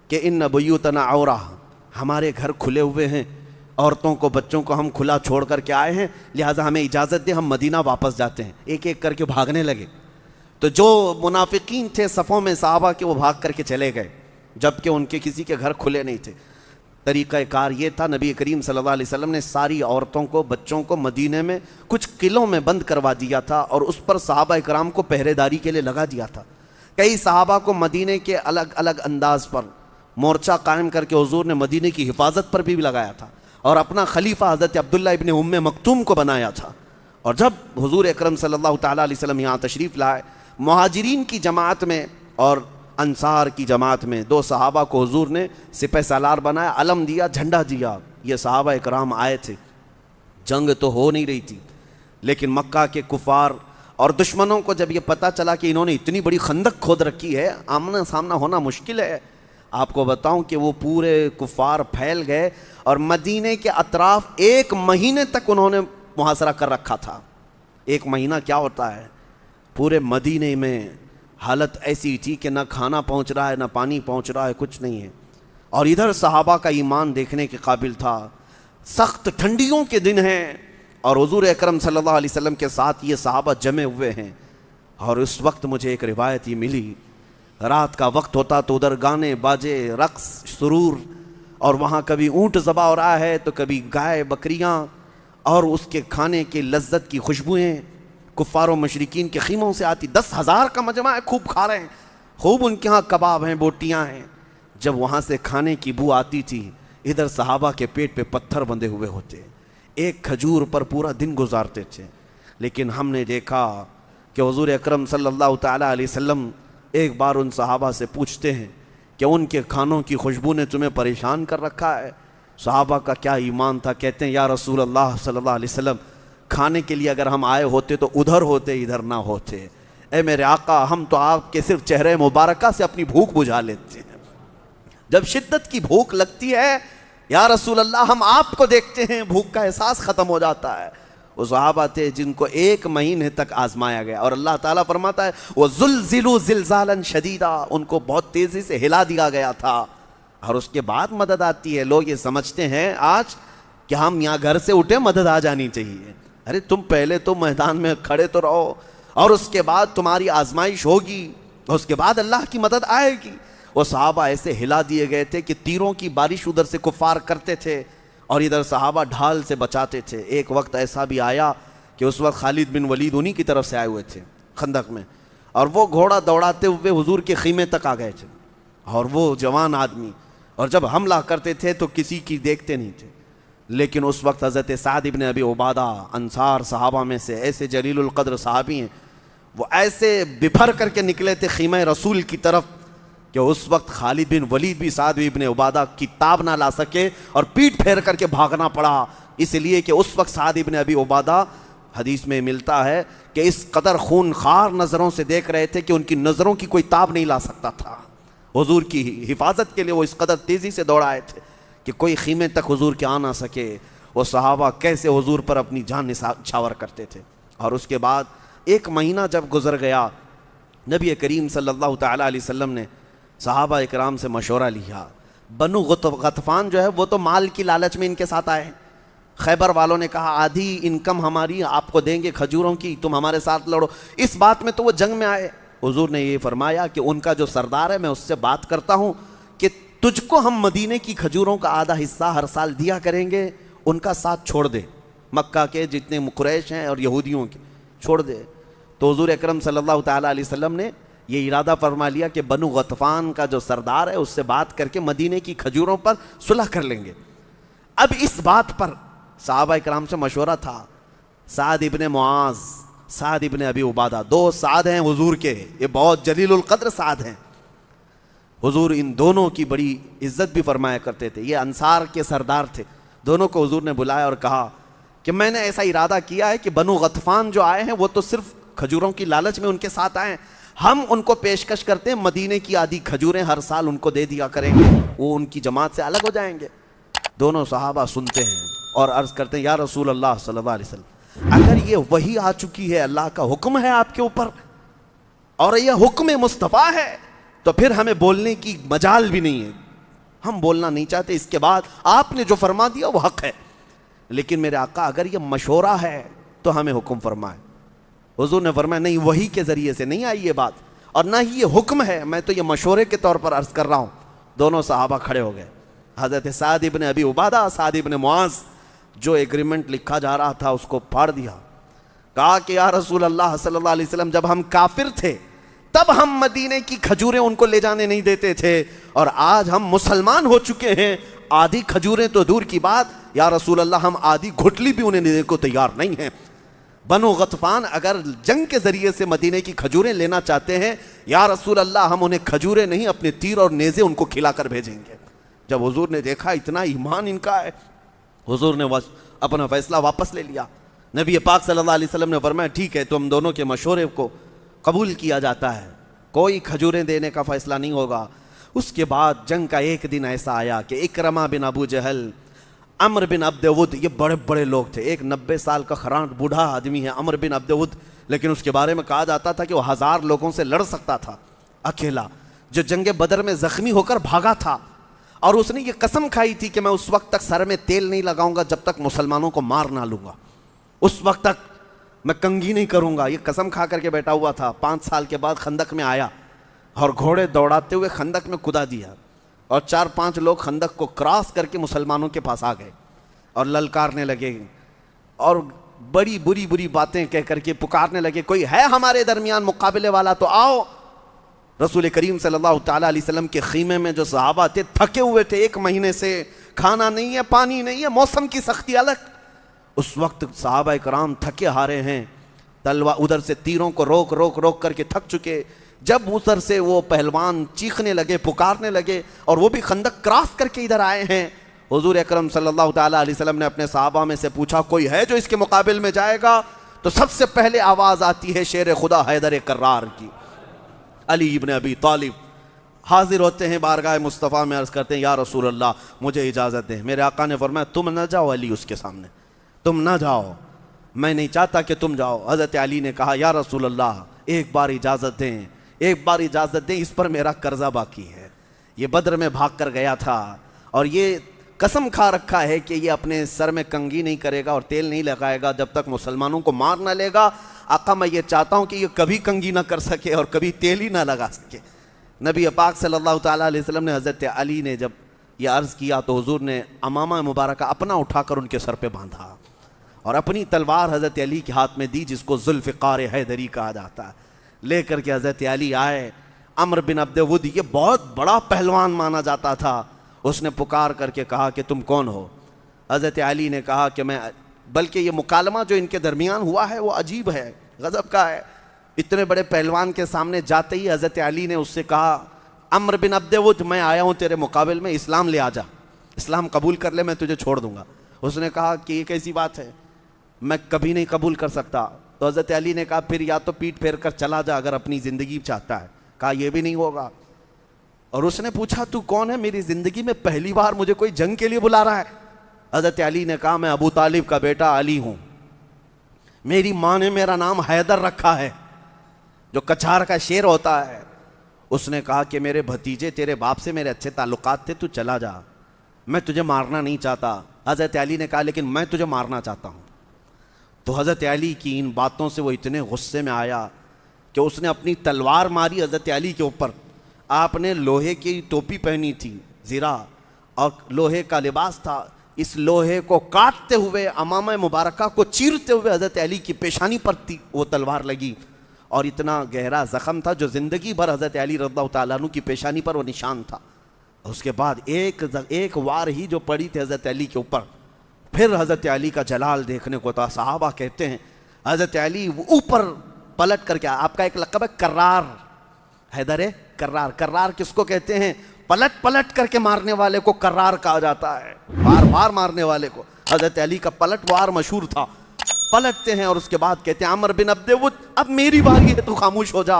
کہ ان بیوتنا عورہ، ہمارے گھر کھلے ہوئے ہیں، عورتوں کو بچوں کو ہم کھلا چھوڑ کر کے آئے ہیں، لہٰذا ہمیں اجازت دیں، ہم مدینہ واپس جاتے ہیں. ایک ایک کر کے بھاگنے لگے. تو جو منافقین تھے صفوں میں صحابہ کے، وہ بھاگ کر کے چلے گئے، جبکہ ان کے کسی کے گھر کھلے نہیں تھے. طریقہ کار یہ تھا، نبی کریم صلی اللہ علیہ وسلم نے ساری عورتوں کو بچوں کو مدینے میں کچھ قلعوں میں بند کروا دیا تھا اور اس پر صحابہ اکرام کو پہرے داری کے لیے لگا دیا تھا. کئی صحابہ کو مدینے کے الگ الگ انداز پر مورچہ قائم کر کے حضور نے مدینے کی حفاظت پر بھی لگایا تھا، اور اپنا خلیفہ حضرت عبداللہ ابن ام مکتوم کو بنایا تھا. اور جب حضور اکرم صلی اللہ تعالیٰ علیہ وسلم یہاں تشریف لائے، مہاجرین کی جماعت میں اور انصار کی جماعت میں 2 صحابہ کو حضور نے سپہ سالار بنایا، علم دیا، جھنڈا دیا. یہ صحابہ اکرام آئے تھے. جنگ تو ہو نہیں رہی تھی، لیکن مکہ کے کفار اور دشمنوں کو جب یہ پتہ چلا کہ انہوں نے اتنی بڑی خندق کھود رکھی ہے، آمنا سامنا ہونا مشکل ہے. آپ کو بتاؤں کہ وہ پورے کفار پھیل گئے اور مدینے کے اطراف 1 مہینے تک انہوں نے محاصرہ کر رکھا تھا. 1 مہینہ کیا ہوتا ہے؟ پورے مدینے میں حالت ایسی تھی کہ نہ کھانا پہنچ رہا ہے، نہ پانی پہنچ رہا ہے، کچھ نہیں ہے. اور ادھر صحابہ کا ایمان دیکھنے کے قابل تھا. سخت ٹھنڈیوں کے دن ہیں اور حضور اکرم صلی اللہ علیہ وسلم کے ساتھ یہ صحابہ جمے ہوئے ہیں. اور اس وقت مجھے ایک روایت یہ ملی، رات کا وقت ہوتا تو ادھر گانے باجے، رقص، سرور، اور وہاں کبھی اونٹ ذبح ہو رہا ہے تو کبھی گائے بکریاں، اور اس کے کھانے کی لذت کی خوشبوئیں کفار و مشرکین کے خیموں سے آتی. 10,000 کا مجمع ہے، خوب کھا رہے ہیں، خوب ان کے ہاں کباب ہیں، بوٹیاں ہیں. جب وہاں سے کھانے کی بو آتی تھی، ادھر صحابہ کے پیٹ پہ پتھر بندھے ہوئے ہوتے، ایک کھجور پر پورا دن گزارتے تھے. لیکن ہم نے دیکھا کہ حضور اکرم صلی اللہ تعالیٰ علیہ وسلم ایک بار ان صحابہ سے پوچھتے ہیں کہ ان کے کھانوں کی خوشبو نے تمہیں پریشان کر رکھا ہے؟ صحابہ کا کیا ایمان تھا، کہتے ہیں یا رسول اللہ صلی اللہ علیہ وسلم، کھانے کے لیے اگر ہم آئے ہوتے تو ادھر ہوتے، ادھر نہ ہوتے. اے میرے آقا، ہم تو آپ کے صرف چہرے مبارکہ سے اپنی بھوک بجھا لیتے ہیں. جب شدت کی بھوک لگتی ہے یا رسول اللہ، ہم آپ کو دیکھتے ہیں، بھوک کا احساس ختم ہو جاتا ہے. وہ صحابہ تھے جن کو 1 مہینے تک آزمایا گیا، اور اللہ تعالیٰ فرماتا ہے وَزُلْزِلُوا زِلْزَالًا شَدِيدًا، ان کو بہت تیزی سے ہلا دیا گیا تھا. اور اس کے بعد مدد آتی ہے. لوگ یہ سمجھتے ہیں آج کہ ہم یہاں گھر سے اٹھے مدد آ جانی چاہیے. ارے تم پہلے تو میدان میں کھڑے تو رہو، اور اس کے بعد تمہاری آزمائش ہوگی، اس کے بعد اللہ کی مدد آئے گی. وہ صحابہ ایسے ہلا دیے گئے تھے کہ تیروں کی بارش ادھر سے کفار کرتے تھے اور ادھر صحابہ ڈھال سے بچاتے تھے. ایک وقت ایسا بھی آیا کہ اس وقت خالد بن ولید انہی کی طرف سے آئے ہوئے تھے خندق میں، اور وہ گھوڑا دوڑاتے ہوئے حضور کے خیمے تک آ گئے تھے. اور وہ جوان آدمی، اور جب حملہ کرتے تھے تو کسی کی دیکھتے نہیں تھے. لیکن اس وقت حضرت سعد ابن ابی عبادہ، انصار صحابہ میں سے ایسے جلیل القدر صحابی ہیں، وہ ایسے بپھر کر کے نکلے تھے خیمہ رسول کی طرف کہ اس وقت خالد بن ولید بھی سعد ابن عبادہ کی تاب نہ لا سکے اور پیٹ پھیر کر کے بھاگنا پڑا. اس لیے کہ اس وقت سعد ابن ابی عبادہ، حدیث میں ملتا ہے کہ اس قدر خون خار نظروں سے دیکھ رہے تھے کہ ان کی نظروں کی کوئی تاب نہیں لا سکتا تھا. حضور کی حفاظت کے لیے وہ اس قدر تیزی سے دوڑائے تھے کہ کوئی خیمے تک حضور کے آ نہ سکے. وہ صحابہ کیسے حضور پر اپنی جان نچھاور کرتے تھے. اور اس کے بعد 1 مہینہ جب گزر گیا، نبی کریم صلی اللہ تعالیٰ علیہ وسلم نے صحابہ اکرام سے مشورہ لیا. بنو غطفان جو ہے وہ تو مال کی لالچ میں ان کے ساتھ آئے. خیبر والوں نے کہا آدھی انکم ہماری آپ کو دیں گے کھجوروں کی، تم ہمارے ساتھ لڑو. اس بات میں تو وہ جنگ میں آئے. حضور نے یہ فرمایا کہ ان کا جو سردار ہے میں اس سے بات کرتا ہوں کہ تجھ کو ہم مدینے کی کھجوروں کا آدھا حصہ ہر سال دیا کریں گے، ان کا ساتھ چھوڑ دے. مکہ کے جتنے قریش ہیں اور یہودیوں کے چھوڑ دے. تو حضور اکرم صلی اللہ تعالیٰ علیہ وسلم نے یہ ارادہ فرما لیا کہ بنو غطفان کا جو سردار ہے اس سے بات کر کے مدینے کی کھجوروں پر صلح کر لیں گے۔ اب اس بات پر صحابہ کرام سے مشورہ تھا۔ سعد ابن معاذ، سعد ابن ابی عبادہ، دو سعد ہیں حضور کے، یہ بہت جلیل القدر سعد ہیں۔ حضور ان دونوں کی بڑی عزت بھی فرمایا کرتے تھے، یہ انصار کے سردار تھے۔ دونوں کو حضور نے بلایا اور کہا کہ میں نے ایسا ارادہ کیا ہے کہ بنو غطفان جو آئے ہیں وہ تو صرف کھجوروں کی لالچ میں ان کے ساتھ آئے ہیں، ہم ان کو پیشکش کرتے ہیں مدینے کی آدھی کھجوریں ہر سال ان کو دے دیا کریں گے، وہ ان کی جماعت سے الگ ہو جائیں گے۔ دونوں صحابہ سنتے ہیں اور عرض کرتے ہیں یا رسول اللہ صلی اللہ علیہ وسلم، اگر یہ وحی آ چکی ہے، اللہ کا حکم ہے آپ کے اوپر اور یہ حکم مصطفیٰ ہے، تو پھر ہمیں بولنے کی مجال بھی نہیں ہے، ہم بولنا نہیں چاہتے، اس کے بعد آپ نے جو فرما دیا وہ حق ہے، لیکن میرے آقا اگر یہ مشورہ ہے تو ہمیں حکم فرمائے۔ حضور نے فرمایا نہیں، وحی کے ذریعے سے نہیں آئی یہ بات، اور نہ ہی یہ حکم ہے، میں تو یہ مشورے کے طور پر عرض کر رہا ہوں۔ دونوں صحابہ کھڑے ہو گئے، حضرت سعد ابن ابی عبادہ، سعد ابن معاذ، جو ایگریمنٹ لکھا جا رہا تھا اس کو پھاڑ دیا، کہا کہ یا رسول اللہ صلی اللہ علیہ وسلم، جب ہم کافر تھے تب ہم مدینے کی کھجوریں ان کو لے جانے نہیں دیتے تھے، اور آج ہم مسلمان ہو چکے ہیں، آدھی کھجوریں تو دور کی بات، یا رسول اللہ ہم آدھی گھٹلی بھی انہیں دینے کو تیار نہیں ہیں۔ بنو غطفان اگر جنگ کے ذریعے سے مدینے کی کھجوریں لینا چاہتے ہیں، یا رسول اللہ ہم انہیں کھجوریں نہیں اپنے تیر اور نیزے ان کو کھلا کر بھیجیں گے۔ جب حضور نے دیکھا اتنا ایمان ان کا ہے، حضور نے اپنا فیصلہ واپس لے لیا۔ نبی پاک صلی اللہ علیہ وسلم نے فرمایا ٹھیک ہے، تم دونوں کے مشورے کو قبول کیا جاتا ہے، کوئی کھجوریں دینے کا فیصلہ نہیں ہوگا۔ اس کے بعد جنگ کا ایک دن ایسا آیا کہ اکرمہ بن ابو جہل، عمر بن عبد ود، یہ بڑے بڑے لوگ تھے، ایک 90 سال کا خران بوڑھا آدمی ہے عمر بن عبد ود، لیکن اس کے بارے میں کہا جاتا تھا کہ وہ 1000 لوگوں سے لڑ سکتا تھا اکیلا، جو جنگ بدر میں زخمی ہو کر بھاگا تھا، اور اس نے یہ قسم کھائی تھی کہ میں اس وقت تک سر میں تیل نہیں لگاؤں گا جب تک مسلمانوں کو مار نہ لوں گا، اس وقت تک میں کنگھی نہیں کروں گا، یہ قسم کھا کر کے بیٹھا ہوا تھا۔ 5 سال کے بعد خندق میں آیا اور گھوڑے دوڑاتے ہوئے خندق میں کدا دیا، اور 4-5 لوگ خندق کو کراس کر کے مسلمانوں کے پاس آ گئے اور للکارنے لگے اور بڑی بری بری باتیں کہہ کر کے پکارنے لگے، کوئی ہے ہمارے درمیان مقابلے والا تو آؤ۔ رسول کریم صلی اللہ تعالیٰ علیہ وسلم کے خیمے میں جو صحابہ تھے تھکے ہوئے تھے، 1 مہینے سے کھانا نہیں ہے، پانی نہیں ہے، موسم کی سختی الگ، اس وقت صحابہ کرام تھکے ہارے ہیں، تلوار ادھر سے تیروں کو روک روک روک کر کے تھک چکے، جب ادھر سے وہ پہلوان چیخنے لگے، پکارنے لگے، اور وہ بھی خندق کراس کر کے ادھر آئے ہیں، حضور اکرم صلی اللہ تعالیٰ علیہ وسلم نے اپنے صحابہ میں سے پوچھا کوئی ہے جو اس کے مقابل میں جائے گا؟ تو سب سے پہلے آواز آتی ہے شیر خدا حیدر کرار کی، علی ابن ابی طالب حاضر ہوتے ہیں بارگاہ مصطفیٰ میں، عرض کرتے ہیں یا رسول اللہ مجھے اجازت دیں۔ میرے آقا نے فرمایا تم نہ جاؤ علی، اس کے سامنے تم نہ جاؤ، میں نہیں چاہتا کہ تم جاؤ۔ حضرت علی نے کہا یا رسول اللہ ایک بار اجازت دیں، ایک بار اجازت دیں، اس پر میرا قرضہ باقی ہے، یہ بدر میں بھاگ کر گیا تھا اور یہ قسم کھا رکھا ہے کہ یہ اپنے سر میں کنگھی نہیں کرے گا اور تیل نہیں لگائے گا جب تک مسلمانوں کو مار نہ لے گا۔ آقا میں یہ چاہتا ہوں کہ یہ کبھی کنگھی نہ کر سکے اور کبھی تیل ہی نہ لگا سکے۔ نبی پاک صلی اللہ تعالیٰ علیہ وسلم نے حضرت علی نے جب یہ عرض کیا تو حضور نے امامہ مبارکہ اپنا اٹھا کر ان کے سر پہ باندھا اور اپنی تلوار حضرت علی کے ہاتھ میں دی، جس کو ذوالفقار حیدری کہا جاتا ہے، لے کر کے حضرت علی آئے۔ عمر بن عبد ود یہ بہت بڑا پہلوان مانا جاتا تھا، اس نے پکار کر کے کہا کہ تم کون ہو؟ حضرت علی نے کہا کہ میں، بلکہ یہ مکالمہ جو ان کے درمیان ہوا ہے وہ عجیب ہے، غضب کا ہے۔ اتنے بڑے پہلوان کے سامنے جاتے ہی حضرت علی نے اس سے کہا عمر بن عبد ود میں آیا ہوں تیرے مقابل میں، اسلام لے آ جا، اسلام قبول کر لے، میں تجھے چھوڑ دوں گا۔ اس نے کہا کہ یہ کیسی بات ہے، میں کبھی نہیں قبول کر سکتا۔ تو حضرت علی نے کہا پھر یا تو پیٹ پھیر کر چلا جا اگر اپنی زندگی چاہتا ہے۔ کہا یہ بھی نہیں ہوگا۔ اور اس نے پوچھا تو کون ہے؟ میری زندگی میں پہلی بار مجھے کوئی جنگ کے لیے بلا رہا ہے۔ حضرت علی نے کہا میں ابو طالب کا بیٹا علی ہوں، میری ماں نے میرا نام حیدر رکھا ہے، جو کچھار کا شیر ہوتا ہے۔ اس نے کہا کہ میرے بھتیجے تیرے باپ سے میرے اچھے تعلقات تھے، تو چلا جا، میں تجھے مارنا نہیں چاہتا۔ حضرت علی نے کہا لیکن میں تجھے مارنا چاہتا ہوں۔ تو حضرت علی کی ان باتوں سے وہ اتنے غصے میں آیا کہ اس نے اپنی تلوار ماری حضرت علی کے اوپر۔ آپ نے لوہے کی ٹوپی پہنی تھی زرہ اور لوہے کا لباس تھا، اس لوہے کو کاٹتے ہوئے، امامہ مبارکہ کو چیرتے ہوئے حضرت علی کی پیشانی پر تھی وہ تلوار لگی۔ اور اتنا گہرا زخم تھا جو زندگی بھر حضرت علی رضی اللہ تعالیٰ عنہ کی پیشانی پر وہ نشان تھا. اس کے بعد ایک وار ہی جو پڑی تھی حضرت علی کے اوپر، پھر حضرت علی کا جلال دیکھنے کو تھا. صحابہ کہتے ہیں حضرت علی اوپر پلٹ کر کے، آپ کا ایک لقب ہے کرار، حیدر کرار. کرار کس کو کہتے ہیں؟ پلٹ پلٹ کر کے مارنے والے کو کرار کہا جاتا ہے، بار بار مارنے والے کو. حضرت علی کا پلٹ وار مشہور تھا. پلٹتے ہیں اور اس کے بعد کہتے ہیں عمر بن عبد ود اب میری باری ہے تو خاموش ہو جا.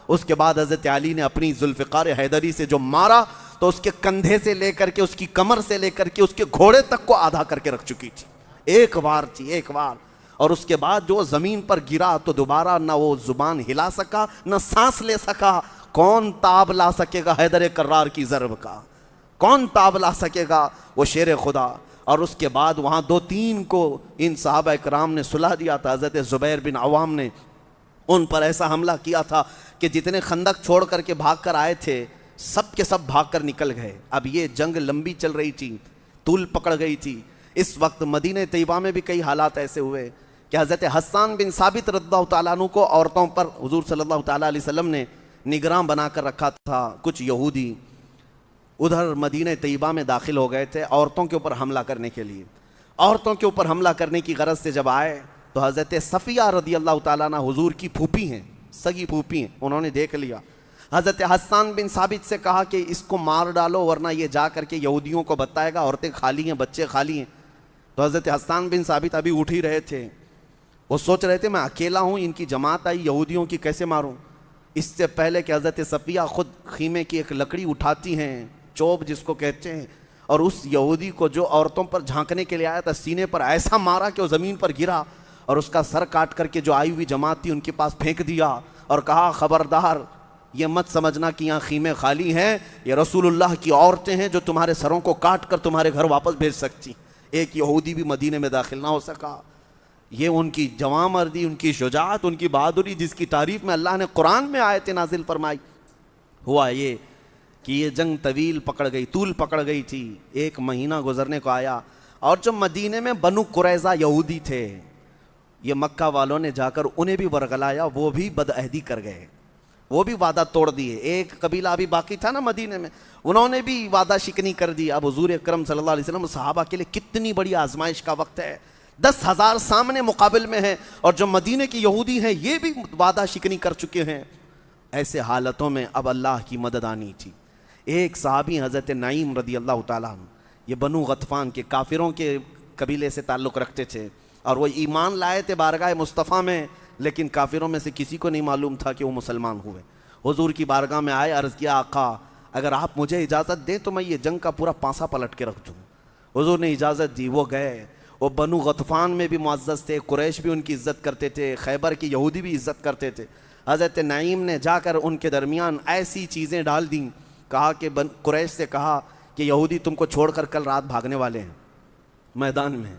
اس کے بعد حضرت علی نے اپنی ذوالفقار حیدری سے جو مارا تو اس کے کندھے سے لے کر کے، اس کی کمر سے لے کر کے، اس کے گھوڑے تک کو آدھا کر کے رکھ چکی تھی. ایک وار تھی، ایک وار. اور اس کے بعد جو زمین پر گرا تو دوبارہ نہ وہ زبان ہلا سکا، نہ سانس لے سکا. کون تاب لا سکے گا حیدر کرار کی ضرب کا؟ کون تاب لا سکے گا؟ وہ شیر خدا. اور اس کے بعد وہاں 2-3 کو ان صحابہ اکرام نے سلا دیا تھا. حضرت زبیر بن عوام نے ان پر ایسا حملہ کیا تھا کہ جتنے خندق چھوڑ کر کے بھاگ کر آئے تھے سب کے سب بھاگ کر نکل گئے. اب یہ جنگ لمبی چل رہی تھی، طول پکڑ گئی تھی. اس وقت مدینہ طیبہ میں بھی کئی حالات ایسے ہوئے کہ حضرت حسان بن ثابت رضی اللہ تعالیٰ عنہ کو عورتوں پر حضور صلی اللہ تعالیٰ علیہ وسلم نے نگراں بنا کر رکھا تھا. کچھ یہودی ادھر مدینہ طیبہ میں داخل ہو گئے تھے عورتوں کے اوپر حملہ کرنے کے لیے. عورتوں کے اوپر حملہ کرنے کی غرض سے جب آئے تو حضرت صفیہ رضی اللہ تعالیٰ عنہ حضور کی پھوپھی ہیں، سگی پھوپھی ہیں، انہوں نے دیکھ لیا. حضرت حسان بن ثابت سے کہا کہ اس کو مار ڈالو ورنہ یہ جا کر کے یہودیوں کو بتائے گا عورتیں خالی ہیں، بچے خالی ہیں. تو حضرت حسان بن ثابت ابھی اٹھ ہی رہے تھے. وہ سوچ رہے تھے میں اکیلا ہوں، ان کی جماعت آئی یہودیوں کی، کیسے ماروں؟ اس سے پہلے کہ حضرت صفیہ خود خیمے کی ایک لکڑی اٹھاتی ہیں، چوب جس کو کہتے ہیں، اور اس یہودی کو جو عورتوں پر جھانکنے کے لیے آیا تھا سینے پر ایسا مارا کہ وہ زمین پر گرا اور اس کا سر کاٹ کر کے جو آئی ہوئی جماعت تھی ان کے پاس پھینک دیا اور کہا خبردار یہ مت سمجھنا کہ یہاں خیمے خالی ہیں، یہ رسول اللہ کی عورتیں ہیں جو تمہارے سروں کو کاٹ کر تمہارے گھر واپس بھیج سکتی. ایک یہودی بھی مدینے میں داخل نہ ہو سکا. یہ ان کی جواں مردی، ان کی شجاعت، ان کی بہادری جس کی تعریف میں اللہ نے قرآن میں آیتیں نازل فرمائی. ہوا یہ کہ یہ جنگ طویل پکڑ گئی، طول پکڑ گئی تھی. 1 مہینہ گزرنے کو آیا اور جو مدینے میں بنو قریظہ یہودی تھے، یہ مکہ والوں نے جا کر انہیں بھی ورگلایا، وہ بھی بدعہدی کر گئے، وہ بھی وعدہ توڑ دیے. ایک قبیلہ ابھی باقی تھا نا مدینے میں، انہوں نے بھی وعدہ شکنی کر دی. اب حضور اکرم صلی اللہ علیہ وسلم صحابہ کے لیے کتنی بڑی آزمائش کا وقت ہے. 10,000 سامنے مقابل میں ہیں اور جو مدینے کی یہودی ہیں یہ بھی وعدہ شکنی کر چکے ہیں. ایسے حالتوں میں اب اللہ کی مدد آنی تھی. ایک صحابی حضرت نعیم رضی اللہ تعالیٰ عنہ، یہ بنو غطفان کے کافروں کے قبیلے سے تعلق رکھتے تھے اور وہ ایمان لائے تھے بارگاہ مصطفیٰ میں، لیکن کافروں میں سے کسی کو نہیں معلوم تھا کہ وہ مسلمان ہوئے. حضور کی بارگاہ میں آئے، عرض کیا آقا اگر آپ مجھے اجازت دیں تو میں یہ جنگ کا پورا پانسا پلٹ کے رکھ دوں. حضور نے اجازت دی. وہ گئے. وہ بنو غطفان میں بھی معزز تھے، قریش بھی ان کی عزت کرتے تھے، خیبر کی یہودی بھی عزت کرتے تھے. حضرت نعیم نے جا کر ان کے درمیان ایسی چیزیں ڈال دیں، کہا کہ قریش سے کہا کہ یہودی تم کو چھوڑ کر کل رات بھاگنے والے ہیں میدان میں.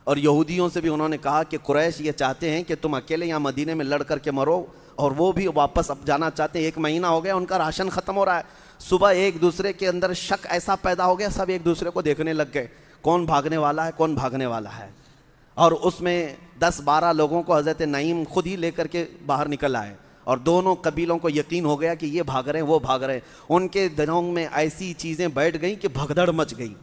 اور یہودیوں سے بھی انہوں نے کہا کہ قریش یہ چاہتے ہیں کہ تم اکیلے یہاں مدینے میں لڑ کر کے مرو، اور وہ بھی واپس اب جانا چاہتے ہیں. 1 مہینہ ہو گیا، ان کا راشن ختم ہو رہا ہے. صبح ایک دوسرے کے اندر شک ایسا پیدا ہو گیا، سب ایک دوسرے کو دیکھنے لگ گئے کون بھاگنے والا ہے، کون بھاگنے والا ہے. اور اس میں 10-12 لوگوں کو حضرت نعیم خود ہی لے کر کے باہر نکل آئے اور دونوں قبیلوں کو یقین ہو گیا کہ یہ بھاگ رہے ہیں، وہ بھاگ رہے ہیں. ان کے دلوں میں ایسی چیزیں بیٹھ گئیں کہ بھگدڑ مچ گئی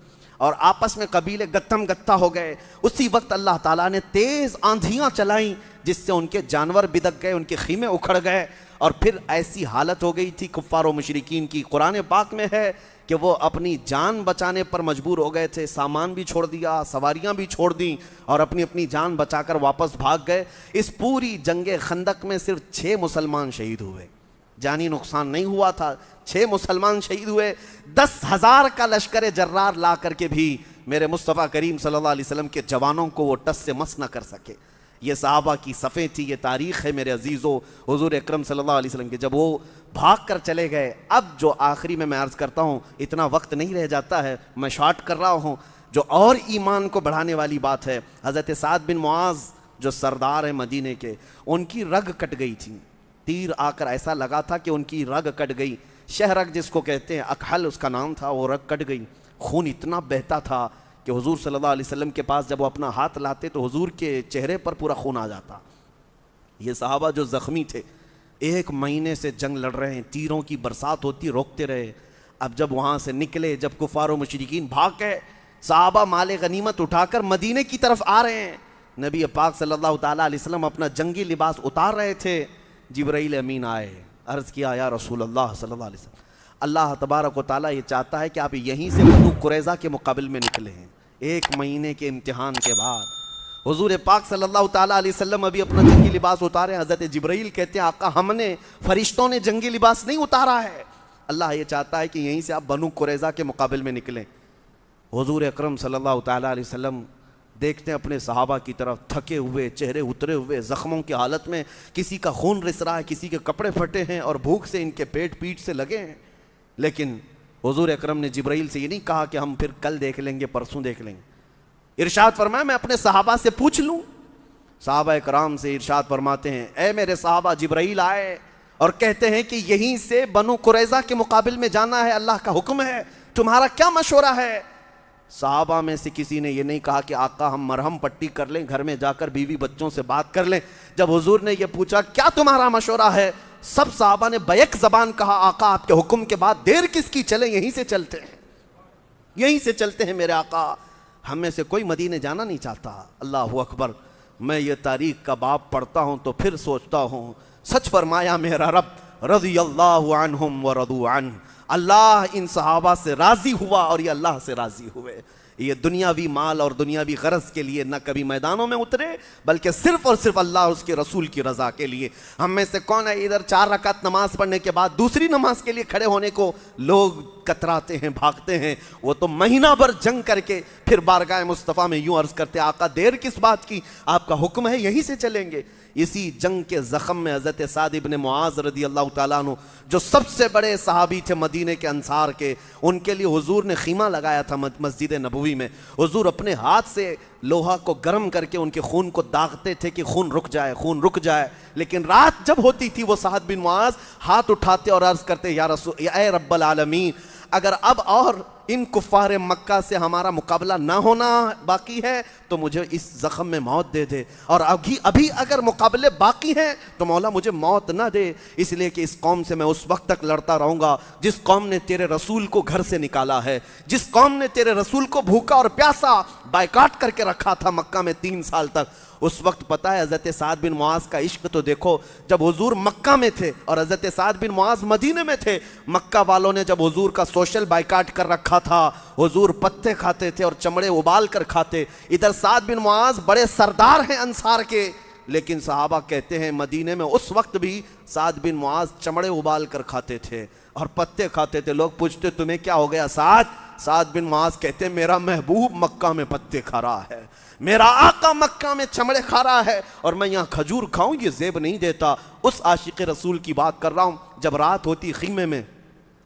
اور آپس میں قبیلے گتم گتھا ہو گئے. اسی وقت اللہ تعالیٰ نے تیز آندھیاں چلائیں جس سے ان کے جانور بدک گئے، ان کے خیمے اکھڑ گئے اور پھر ایسی حالت ہو گئی تھی کفار و مشرکین کی. قرآن پاک میں ہے کہ وہ اپنی جان بچانے پر مجبور ہو گئے تھے، سامان بھی چھوڑ دیا، سواریاں بھی چھوڑ دیں اور اپنی جان بچا کر واپس بھاگ گئے. اس پوری جنگ خندق میں صرف 6 مسلمان شہید ہوئے، جانی نقصان نہیں ہوا تھا. 6 مسلمان شہید ہوئے. 10,000 کا لشکر جرار لا کر کے بھی میرے مصطفیٰ کریم صلی اللہ علیہ وسلم کے جوانوں کو وہ ٹس سے مس نہ کر سکے. یہ صحابہ کی صفیں تھی، یہ تاریخ ہے میرے عزیزو. حضور اکرم صلی اللہ علیہ وسلم کے جب وہ بھاگ کر چلے گئے، اب جو آخری میں عرض کرتا ہوں، اتنا وقت نہیں رہ جاتا ہے، میں شارٹ کر رہا ہوں. جو اور ایمان کو بڑھانے والی بات ہے، حضرت سعد بن معاذ جو سردار ہیں مدینے کے، ان کی رگ کٹ گئی تھی. تیر آ کر ایسا لگا تھا کہ ان کی رگ کٹ گئی. شہرگ جس کو کہتے ہیں، اکحل اس کا نام تھا، وہ رگ کٹ گئی. خون اتنا بہتا تھا کہ حضور صلی اللہ علیہ وسلم کے پاس جب وہ اپنا ہاتھ لاتے تو حضور کے چہرے پر پورا خون آ جاتا. یہ صحابہ جو زخمی تھے 1 مہینے سے جنگ لڑ رہے ہیں، تیروں کی برسات ہوتی، روکتے رہے۔ اب جب وہاں سے نکلے، جب کفار و مشرکین بھاگ گئے، صحابہ مال غنیمت اٹھا کر مدینے کی طرف آ رہے ہیں، نبی پاک صلی اللہ تعالیٰ علیہ وسلم اپنا جنگی لباس اتار رہے تھے، جبرائیل امین آئے، عرض کیا یا رسول اللہ صلی اللہ علیہ وسلم، اللہ تبارک و تعالیٰ یہ چاہتا ہے کہ آپ یہیں سے بنو قریظہ کے مقابل میں نکلے ہیں 1 مہینے کے امتحان کے بعد۔ حضور پاک صلی اللہ تعالیٰ علیہ وسلم ابھی اپنا جنگی لباس اتارے، حضرت جبرائیل کہتے ہیں آقا ہم نے، فرشتوں نے جنگی لباس نہیں اتارا ہے، اللہ یہ چاہتا ہے کہ یہیں سے آپ بنو قریظہ کے مقابل میں نکلیں۔ حضور اکرم صلی اللہ تعالیٰ علیہ وسلم دیکھتے ہیں اپنے صحابہ کی طرف، تھکے ہوئے، چہرے اترے ہوئے، زخموں کی حالت میں، کسی کا خون رس رہا ہے، کسی کے کپڑے پھٹے ہیں اور بھوک سے ان کے پیٹ سے لگے ہیں، لیکن حضور اکرم نے جبرائیل سے یہ نہیں کہا کہ ہم پھر کل دیکھ لیں گے، پرسوں دیکھ لیں گے، ارشاد فرمایا میں اپنے صحابہ سے پوچھ لوں۔ صحابہ کرام سے ارشاد فرماتے ہیں اے میرے صحابہ، جبرائیل آئے اور کہتے ہیں کہ یہیں سے بنو قریظہ کے مقابل میں جانا ہے، اللہ کا حکم ہے، تمہارا کیا مشورہ ہے؟ صحابہ میں سے کسی نے یہ نہیں کہا کہ آقا ہم مرہم پٹی کر لیں، گھر میں جا کر بیوی بچوں سے بات کر لیں۔ جب حضور نے یہ پوچھا کیا تمہارا مشورہ ہے، سب صحابہ نے بیک زبان کہا آقا آپ کے حکم کے بعد دیر کس کی، چلیں یہیں سے چلتے ہیں، یہیں سے چلتے ہیں میرے آقا، ہم میں سے کوئی مدینے جانا نہیں چاہتا۔ اللہ اکبر، میں یہ تاریخ کا باب پڑھتا ہوں تو پھر سوچتا ہوں سچ فرمایا میرا رب رضی اللہ عنہم ورضوا عنہ، اللہ ان صحابہ سے راضی ہوا اور یہ اللہ سے راضی ہوئے۔ یہ دنیاوی مال اور دنیاوی غرض کے لیے نہ کبھی میدانوں میں اترے، بلکہ صرف اور صرف اللہ اور اس کے رسول کی رضا کے لیے۔ ہم میں سے کون ہے ادھر 4 رکعت نماز پڑھنے کے بعد دوسری نماز کے لیے کھڑے ہونے کو لوگ کتراتے ہیں، بھاگتے ہیں؟ وہ تو مہینہ بھر جنگ کر کے پھر بارگاہ مصطفیٰ میں یوں عرض کرتے آقا دیر کس بات کی، آپ کا حکم ہے یہیں سے چلیں گے۔ اسی جنگ کے زخم میں حضرت سعد ابن معاذ رضی اللہ تعالیٰ عنہ جو سب سے بڑے صحابی تھے مدینے کے انصار کے، ان کے لیے حضور نے خیمہ لگایا تھا مسجد نبوی میں۔ حضور اپنے ہاتھ سے لوہا کو گرم کر کے ان کے خون کو داغتے تھے کہ خون رک جائے، خون رک جائے، لیکن رات جب ہوتی تھی وہ سعد بن معاذ ہاتھ اٹھاتے اور عرض کرتے یا رسول اے رب العالمین، اگر اب اور ان کفار مکہ سے ہمارا مقابلہ نہ ہونا باقی ہے تو مجھے اس زخم میں موت دے دے، اور ابھی اگر مقابلے باقی ہیں تو مولا مجھے موت نہ دے، اس لیے کہ اس قوم سے میں اس وقت تک لڑتا رہوں گا جس قوم نے تیرے رسول کو گھر سے نکالا ہے، جس قوم نے تیرے رسول کو بھوکا اور پیاسا بائیکاٹ کر کے رکھا تھا مکہ میں 3 سال تک۔ اس وقت پتہ ہے حضرت سعد بن معاذ کا عشق تو دیکھو، جب حضور مکہ میں تھے اور حضرت سعد بن معاذ مدینے میں تھے، مکہ والوں نے جب حضور کا سوشل بائیکاٹ کر رکھا تھا، حضور پتے کھاتے تھے اور چمڑے ابال کر کھاتے۔ ادھر سعد بن معاذ بڑے سردار ہیں انصار کے، لیکن صحابہ کہتے ہیں مدینے میں اس وقت بھی سعد بن معاذ چمڑے ابال کر کھاتے تھے اور پتے کھاتے تھے۔ لوگ پوچھتے تمہیں کیا ہو گیا سعد بن معاذ کہتے میرا محبوب مکہ میں پتے کھا رہا ہے، میرا آقا مکہ میں چمڑے کھا رہا ہے اور میں یہاں کھجور کھاؤں یہ زیب نہیں دیتا۔ اس عاشق رسول کی بات کر رہا ہوں، جب رات ہوتی خیمے میں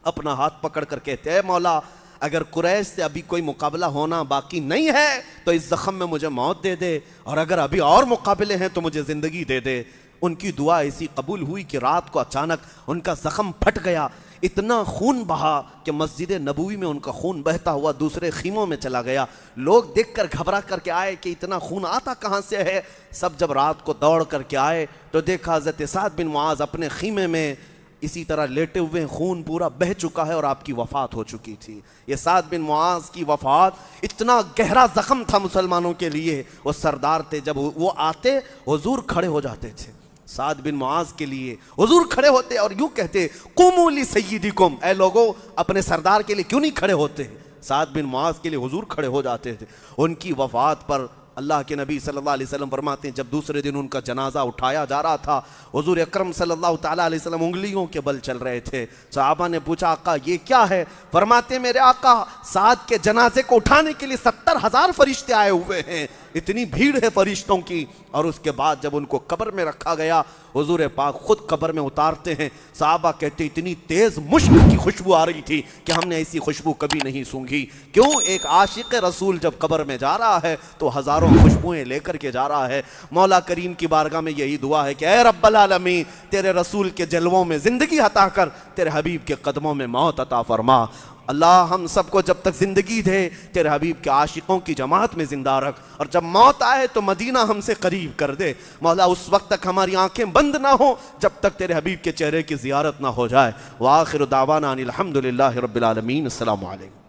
اپنا ہاتھ پکڑ کر کہتے اے مولا اگر قریش سے ابھی کوئی مقابلہ ہونا باقی نہیں ہے تو اس زخم میں مجھے موت دے دے، اور اگر ابھی اور مقابلے ہیں تو مجھے زندگی دے دے۔ ان کی دعا ایسی قبول ہوئی کہ رات کو اچانک ان کا زخم پھٹ گیا، اتنا خون بہا کہ مسجد نبوی میں ان کا خون بہتا ہوا دوسرے خیموں میں چلا گیا۔ لوگ دیکھ کر گھبرا کر کے آئے کہ اتنا خون آتا کہاں سے ہے؟ سب جب رات کو دوڑ کر کے آئے تو دیکھا حضرت سعد بن معاذ اپنے خیمے میں اسی طرح لیٹے ہوئے، خون پورا بہہ چکا ہے اور آپ کی وفات ہو چکی تھی۔ یہ سعد بن معاذ کی وفات اتنا گہرا زخم تھا مسلمانوں کے لیے، وہ سردار تھے، جب وہ آتے حضور کھڑے ہو جاتے تھے۔ سعد بن معاذ کے لیے حضور کھڑے ہوتے اور یوں کہتے قوموا لسیدکم، اے لوگو اپنے سردار کے لیے کیوں نہیں کھڑے ہوتے؟ سعد بن معاذ کے لیے حضور کھڑے ہو جاتے تھے۔ ان کی وفات پر اللہ کے نبی صلی اللہ علیہ وسلم فرماتے ہیں جب دوسرے دن ان کا جنازہ اٹھایا جا رہا تھا، حضور اکرم صلی اللہ تعالیٰ علیہ وسلم انگلیوں کے بل چل رہے تھے۔ صحابہ نے پوچھا آقا یہ کیا ہے؟ فرماتے ہیں میرے آقا سعد کے جنازے کو اٹھانے کے لیے 70,000 فرشتے آئے ہوئے ہیں، اتنی بھیڑ ہے فرشتوں کی۔ اور اس کے بعد جب ان کو قبر میں رکھا گیا، حضور پاک خود قبر میں اتارتے ہیں، صحابہ کہتے اتنی تیز مشک کی خوشبو آ رہی تھی کہ ہم نے ایسی خوشبو کبھی نہیں سونگھی۔ کیوں؟ ایک عاشق رسول جب قبر میں جا رہا ہے تو ہزاروں خوشبوئیں لے کر کے جا رہا ہے۔ مولا کریم کی بارگاہ میں یہی دعا ہے کہ اے رب العالمین تیرے رسول کے جلووں میں زندگی عطا کر، تیرے حبیب کے قدموں میں موت عطا فرما۔ اللہ ہم سب کو جب تک زندگی دے تیرے حبیب کے عاشقوں کی جماعت میں زندہ رکھ، اور جب موت آئے تو مدینہ ہم سے قریب کر دے مولا، اس وقت تک ہماری آنکھیں بند نہ ہوں جب تک تیرے حبیب کے چہرے کی زیارت نہ ہو جائے۔ وآخر دعوانا ان الحمدللہ رب العالمین۔ السلام علیکم۔